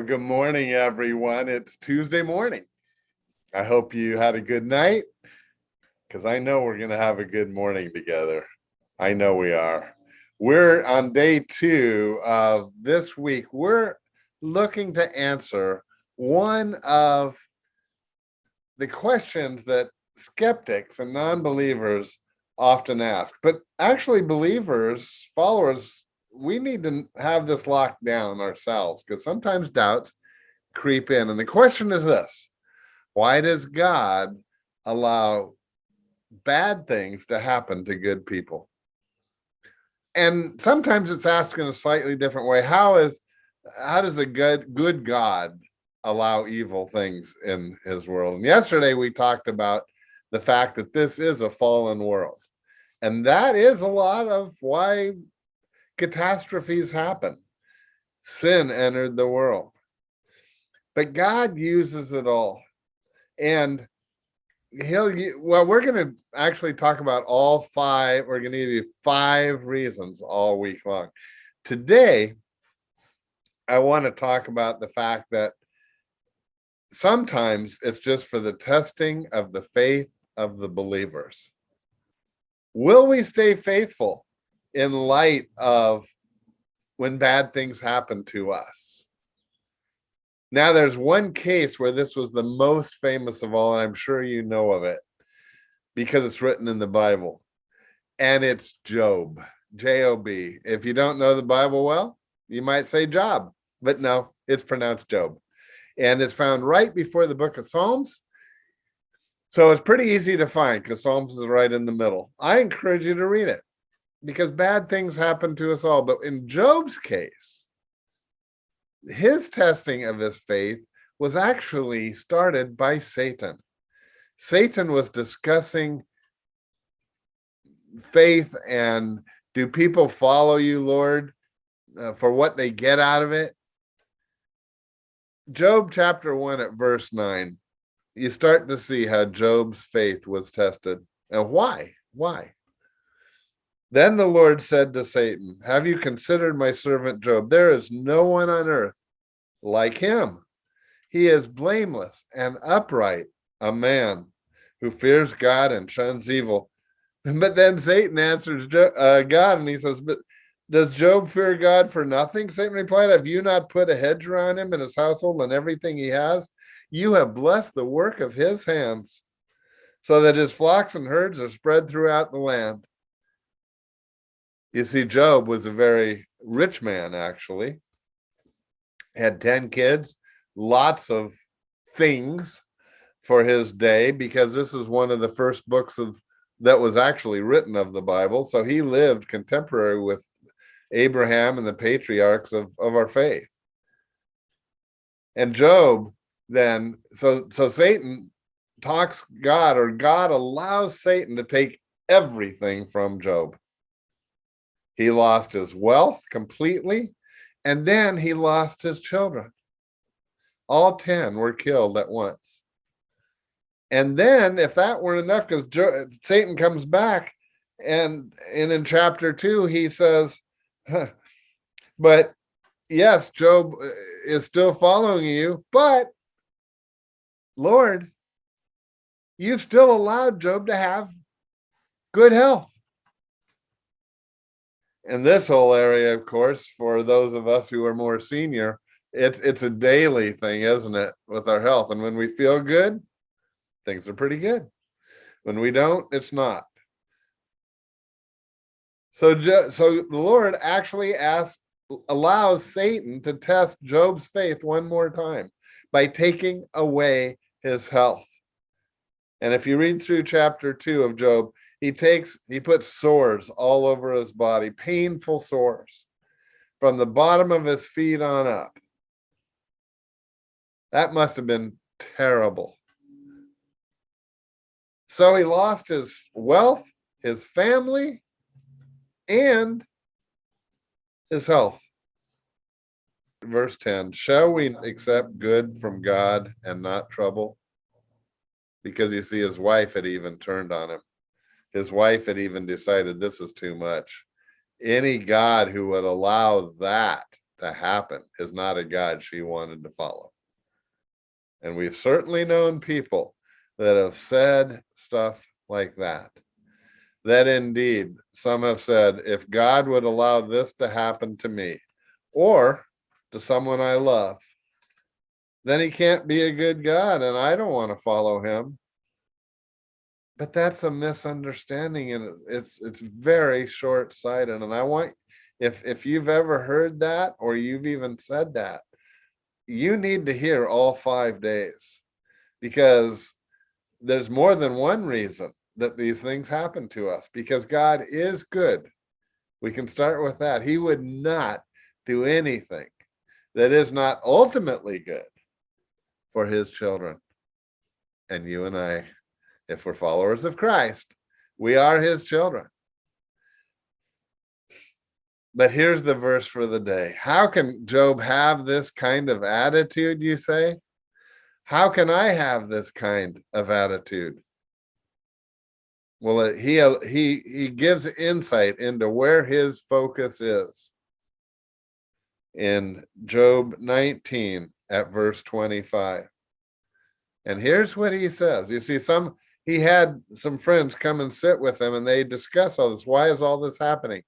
good morning, everyone. It's Tuesday morning. I hope you had a good night because I know we're going to have a good morning together. I know we are. We're on day 2 of this week. We're looking to answer one of the questions that skeptics and non-believers often ask. But actually, believers, followers, we need to have this locked down ourselves because sometimes doubts creep in. And the question is this: why does God allow bad things to happen to good people? And sometimes it's asked in a slightly different way. How does a good God allow evil things in his world? And yesterday we talked about the fact that this is a fallen world. And that is a lot of why catastrophes happen. Sin entered the world. But God uses it all. And we're going to actually talk about all 5. We're going to give you 5 reasons all week long. Today, I want to talk about the fact that sometimes it's just for the testing of the faith of the believers. Will we stay faithful in light of when bad things happen to us? Now, there's one case where this was the most famous of all, and I'm sure you know of it because it's written in the Bible, and it's Job, Job. If you don't know the Bible well, you might say Job, but no, it's pronounced Job, and it's found right before the book of Psalms. So it's pretty easy to find because Psalms is right in the middle. I encourage you to read it because bad things happen to us all. But in Job's case, his testing of his faith was actually started by Satan. Satan was discussing faith and do people follow you, Lord, for what they get out of it? Job chapter 1 at verse 9, you start to see how Job's faith was tested. And why? Why? Then the Lord said to Satan, have you considered my servant Job? There is no one on earth like him. He is blameless and upright, a man who fears God and shuns evil. But then Satan answers God and he says, but does Job fear God for nothing? Satan replied, have you not put a hedge around him and his household and everything he has? You have blessed the work of his hands so that his flocks and herds are spread throughout the land. You see, Job was a very rich man, actually. Had 10 kids, lots of things for his day, because this is one of the first books that was actually written of the Bible. So he lived contemporary with Abraham and the patriarchs of our faith. And Job then, so Satan talks God, or God allows Satan to take everything from Job. He lost his wealth completely. And then he lost his children. All 10 were killed at once. And then, if that weren't enough, because Satan comes back, and in chapter 2, he says, but yes, Job is still following you, but Lord, you've still allowed Job to have good health. And this whole area, of course, for those of us who are more senior, it's a daily thing, isn't it, with our health? And when we feel good, things are pretty good. When we don't, it's not. So the Lord actually allows Satan to test Job's faith one more time by taking away his health. And if you read through chapter 2 of Job, he puts sores all over his body, painful sores from the bottom of his feet on up. That must have been terrible. So he lost his wealth, his family, and his health. Verse 10, shall we accept good from God and not trouble? Because you see, his wife had even turned on him. His wife had even decided this is too much. Any God who would allow that to happen is not a God she wanted to follow. And we've certainly known people that have said stuff like that. That indeed, some have said, if God would allow this to happen to me or to someone I love, then he can't be a good God and I don't want to follow him. But that's a misunderstanding, and it's very short-sighted. And I want, if you've ever heard that or you've even said that, you need to hear all 5 days, because there's more than one reason that these things happen to us, because God is good. We can start with that. He would not do anything that is not ultimately good for his children. And you and I, if we're followers of Christ, we are his children. But here's the verse for the day. How can Job have this kind of attitude, you say? How can I have this kind of attitude? Well, he gives insight into where his focus is. In Job 19 at verse 25. And here's what he says. You see, he had some friends come and sit with him and they discuss all this. Why is all this happening?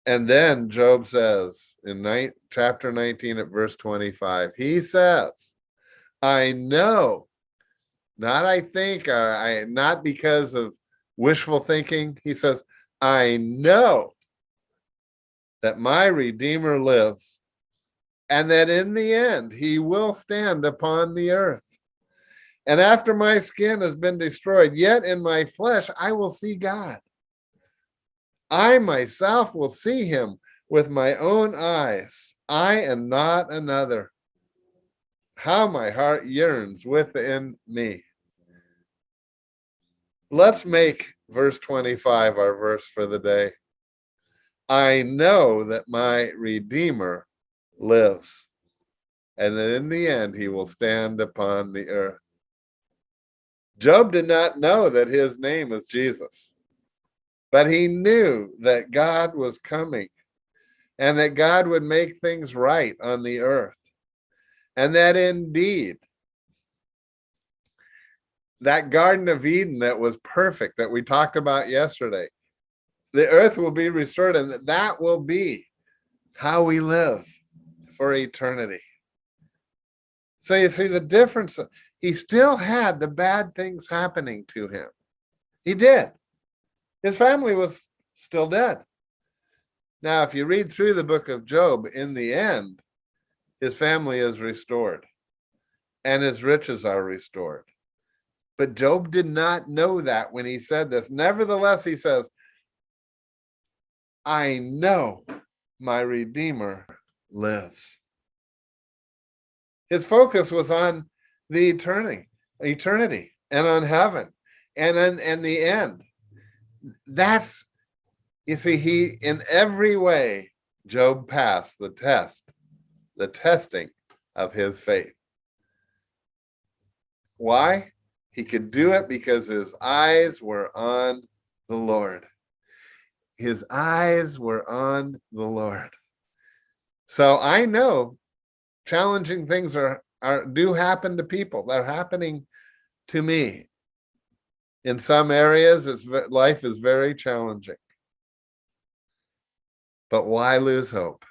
And then Job says in chapter 19 at verse 25, he says, I know, not I think, not because of wishful thinking. He says, I know that my Redeemer lives, and that in the end he will stand upon the earth. And after my skin has been destroyed, yet in my flesh I will see God. I myself will see him with my own eyes, I and not another. How my heart yearns within me. Let's make verse 25 our verse for the day. I know that my Redeemer lives, and that in the end he will stand upon the earth. Job did not know that his name is Jesus, but he knew that God was coming and that God would make things right on the earth. And that indeed, that Garden of Eden that was perfect, that we talked about yesterday, the earth will be restored, and that will be how we live for eternity. So you see the difference. He still had the bad things happening to him. He did. His family was still dead. Now, if you read through the book of Job, in the end, his family is restored and his riches are restored. But Job did not know that when he said this. Nevertheless, he says, I know my Redeemer lives. His focus was on the eternity and on heaven and the end. That's, you see, he, in every way, Job passed the testing of his faith. Why? He could do it because his eyes were on the Lord. His eyes were on the Lord. So I know challenging things do happen to people. They're happening to me. In some areas, life is very challenging. But why lose hope?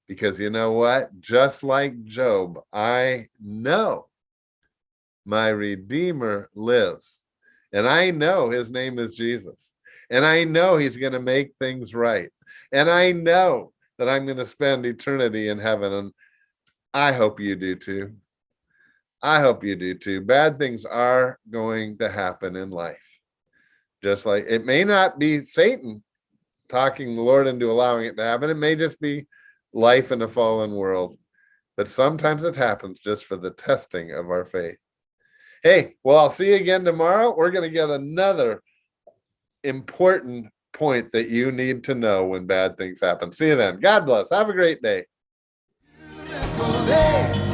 Because you know what? Just like Job, I know my Redeemer lives. And I know his name is Jesus. And I know he's going to make things right. And I know that I'm going to spend eternity in heaven. And I hope you do too. I hope you do too. Bad things are going to happen in life. Just like it may not be Satan talking the Lord into allowing it to happen. It may just be life in a fallen world. But sometimes it happens just for the testing of our faith. Hey, well, I'll see you again tomorrow. We're going to get another important point that you need to know when bad things happen. See you then. God bless. Have a great day. Beautiful day.